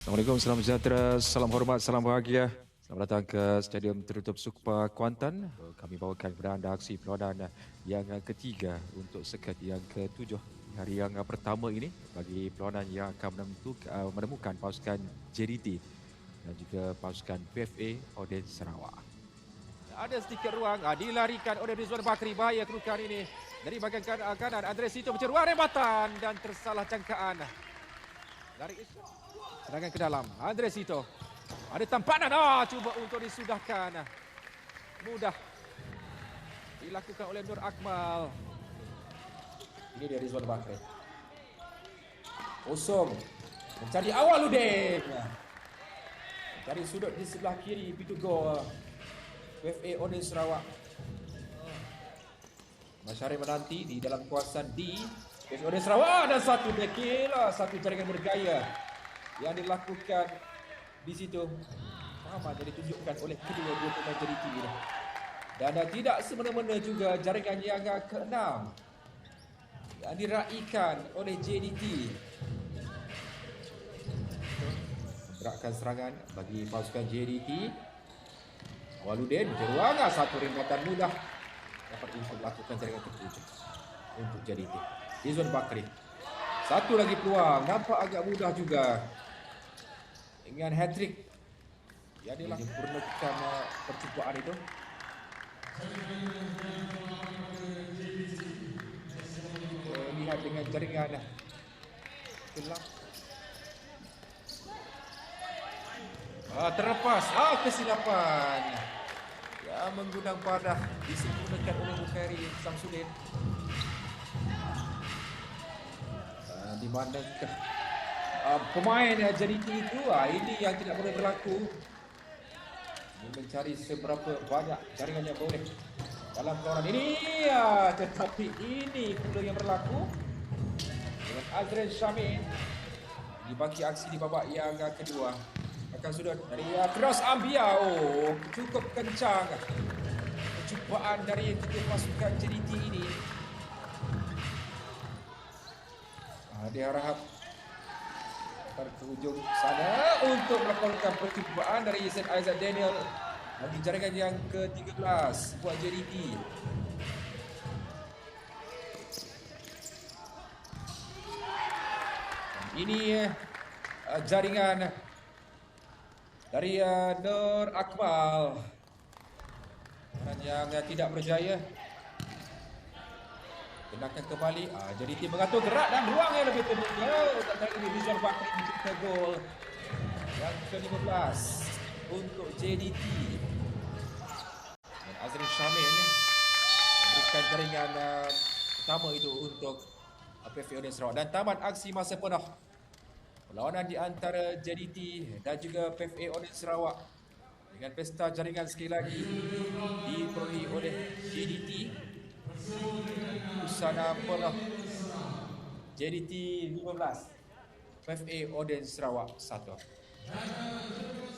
Assalamualaikum, salam sejahtera, salam hormat, salam bahagia. Selamat datang ke Stadium Tertutup Sukma Kuantan. Kami bawakan kepada anda aksi perlawanan yang ketiga untuk sekat yang ketujuh hari yang pertama ini bagi perlawanan yang akan menemukan pasukan JDT dan juga pasukan PFA Oden Sarawak. Ada sedikit ruang, dilarikan oleh Rizwan Bakri, bahaya kedudukan ini. Dari bahagian kanan, Andres Sito mencari ruang rembatan dan tersalah jangkaan. Dari serangan ke dalam, Andres Sito. Ada tampanan, cuba untuk disudahkan. Mudah dilakukan oleh Nur Akmal. Ini dia Rizwan Bakri. Kosong. Mencari awal Udin. Mencari sudut di sebelah kiri, pintu gol. PFA Oden Sarawak. Masyari menanti di dalam kawasan D. PFA Oden Sarawak dan satu dekila, satu jaringan bergaya yang dilakukan di situ. Sama yang ditunjukkan oleh kedua-dua pemain JDT ini. Dan tidak semena-mena juga jaringan yang ke-6 yang diraikan oleh JDT. Menggerakkan serangan bagi pasukan JDT. Waludin berjuang, satu rembatan mudah dapat untuk melakukan jaringan ketujuh untuk JDT. Rizwan Bakri. Satu lagi peluang, nampak agak mudah juga dengan hat-trick yang disempurnakan percubaan itu. Lihat dengan jaringan gelap. Terlepas, kesilapan yang menggunakan padah disempurnakan oleh Bukhari Samsudin. Di manakah pemain JDT itu, ini yang tidak boleh berlaku. Mencari seberapa banyak jaringan yang boleh dalam perlawanan ini, tetapi ini pula yang berlaku dengan Azrin Syamil dibagi aksi di babak yang kedua. Akan sudut dari cross Ambia, cukup kencang percubaan dari kedua pasukan JDT ini. Dia harap ke hujung sana untuk melakukan percubaan dari St. Isaac Daniel bagi jaringan yang ke-13 buat JDT. Ini jaringan dari Nur Akmal yang tidak berjaya. Kenakan kembali, JDT mengatur gerak dan ruang yang lebih terbuka. Untuk kali ini Rizwan Bakri mencipta gol yang ke-15 untuk JDT. Dan Azrin Syamil memberikan jaringan pertama itu untuk PFA Oden Sarawak. Dan tamat aksi masa penuh perlawanan di antara JDT dan juga PFA Oden Sarawak dengan pesta jaringan sekali lagi diperolehi oleh JDT. Usana penuh JDT 15, PFA Oden Sarawak 1.